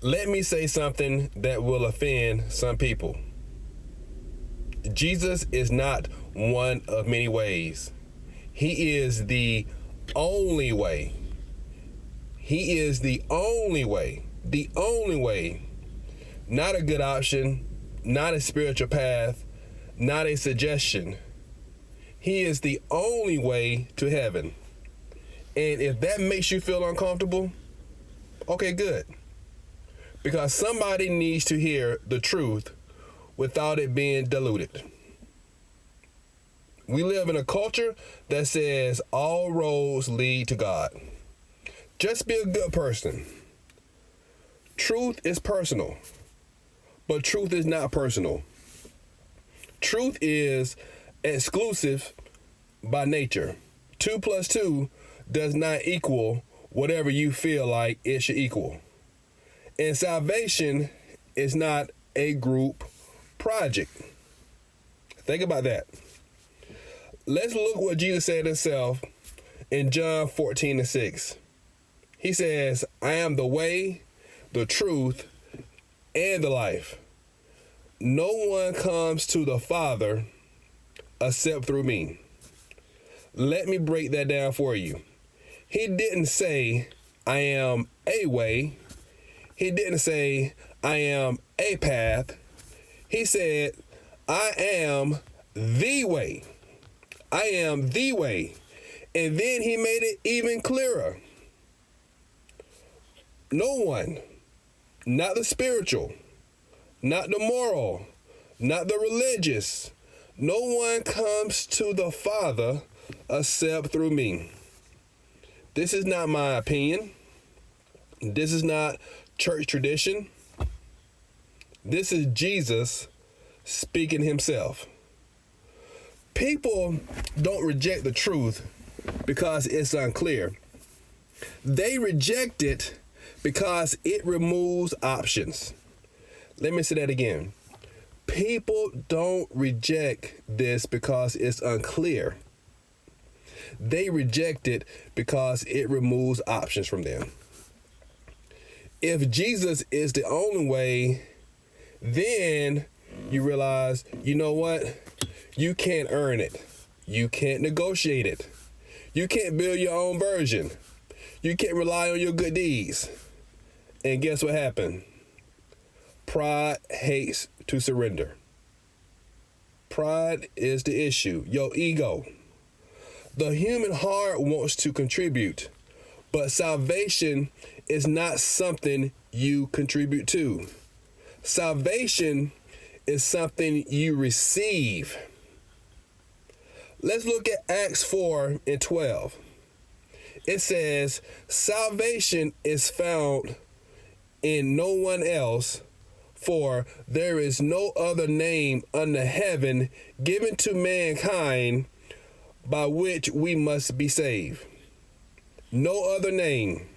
Let me say something that will offend some people. Jesus is not one of many ways. He is the only way. He is the only way. The only way. Not a good option, not a spiritual path, not a suggestion. He is the only way to heaven. And if that makes you feel uncomfortable, okay, good. Because somebody needs to hear the truth without it being diluted. We live in a culture that says all roads lead to God. Just be a good person. Truth is personal, but truth is not personal. Truth is exclusive by nature. 2 + 2 does not equal whatever you feel like it should equal. And salvation is not a group project. Think about that. Let's look what Jesus said himself in John 14:6. He says, I am the way, the truth, and the life. No one comes to the Father except through me. Let me break that down for you. He didn't say, I am a way. He didn't say, I am a path. He said, I am the way. I am the way. And then he made it even clearer. No one, not the spiritual, not the moral, not the religious, no one comes to the Father except through me. This is not my opinion. This is not church tradition. This is Jesus speaking himself. People don't reject the truth because it's unclear. They reject it because it removes options. Let me say that again. People don't reject this because it's unclear. They reject it because it removes options from them. If Jesus is the only way, then you realize, you know what? You can't earn it. You can't negotiate it. You can't build your own version. You can't rely on your good deeds. And guess what happened? Pride hates to surrender. Pride is the issue. Your ego. The human heart wants to contribute, but salvation is not something you contribute to. Salvation is something you receive. Let's look at Acts 4:12. It says, salvation is found in no one else, for there is no other name under heaven given to mankind by which we must be saved. No other name.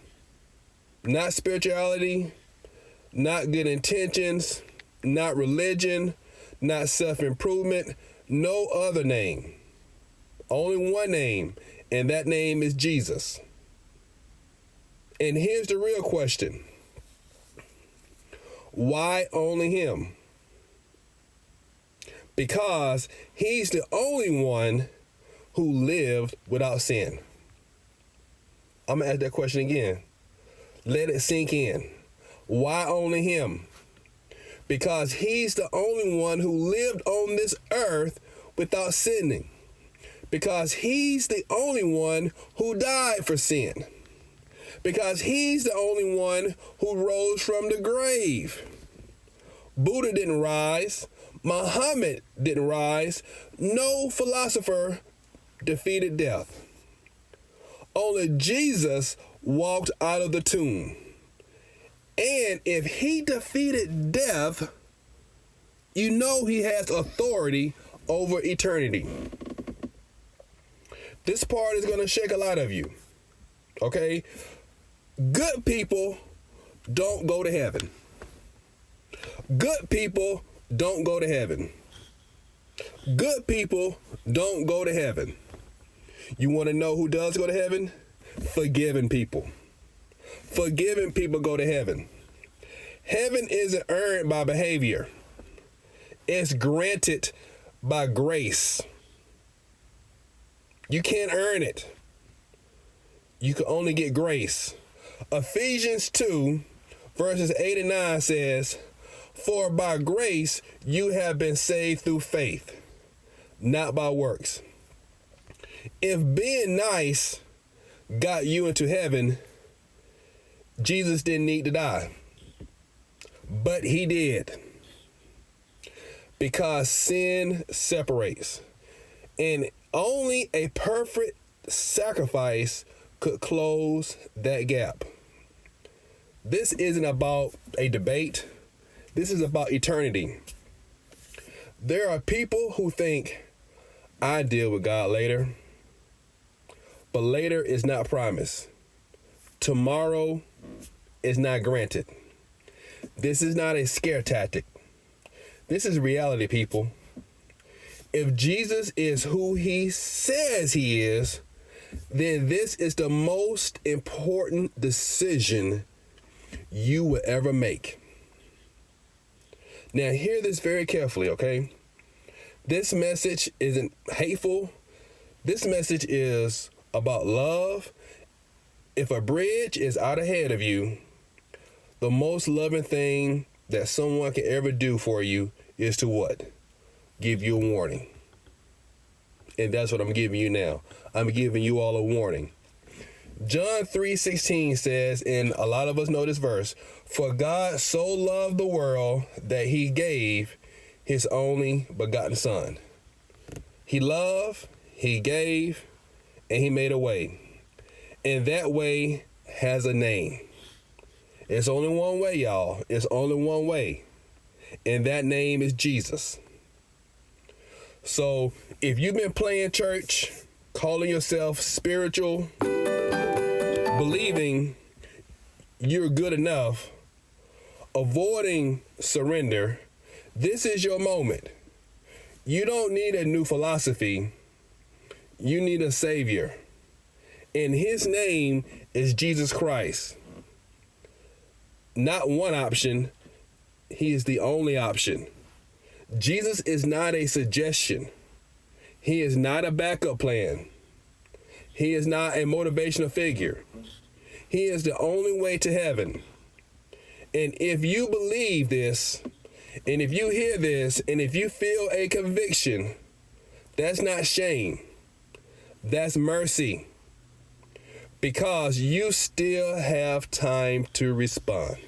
Not spirituality, not good intentions, not religion, not self-improvement. No other name. Only one name, and that name is Jesus. And here's the real question. Why only him? Because he's the only one who lived without sin. I'm going to ask that question again. Let it sink in. Why only him? Because he's the only one who lived on this earth without sinning. Because he's the only one who died for sin. Because he's the only one who rose from the grave. Buddha didn't rise. Muhammad didn't rise. No philosopher defeated death. Only Jesus walked out of the tomb. And if he defeated death, you know he has authority over eternity. This part is going to shake a lot of you. Okay? Good people don't go to heaven. Good people don't go to heaven. Good people don't go to heaven. You want to know who does go to heaven? Forgiven people. Forgiven people go to heaven. Heaven isn't earned by behavior. It's granted by grace. You can't earn it. You can only get grace. Ephesians 2, verses 8 and 9 says, "For by grace you have been saved through faith, not by works." If being nice got you into heaven, Jesus didn't need to die. But he did. Because sin separates. And only a perfect sacrifice could close that gap. This isn't about a debate. This is about eternity. There are people who think, I deal with God later. But later is not promised. Tomorrow is not granted. This is not a scare tactic. This is reality, people. If Jesus is who he says he is, then this is the most important decision you will ever make. Now, hear this very carefully, okay? This message isn't hateful. This message is about love. If a bridge is out ahead of you, the most loving thing that someone can ever do for you is to what? Give you a warning. And that's what I'm giving you now. I'm giving you all a warning. John 3:16 says, and a lot of us know this verse, "For God so loved the world that he gave his only begotten son." He loved, he gave, and he made a way. And that way has a name. It's only one way, y'all. It's only one way. And that name is Jesus. So if you've been playing church, calling yourself spiritual, believing you're good enough, avoiding surrender, this is your moment. You don't need a new philosophy. You need a savior. And his name is Jesus Christ. Not one option. He is the only option. Jesus is not a suggestion. He is not a backup plan. He is not a motivational figure. He is the only way to heaven. And if you believe this, and if you hear this, and if you feel a conviction, that's not shame. That's mercy. Because you still have time to respond.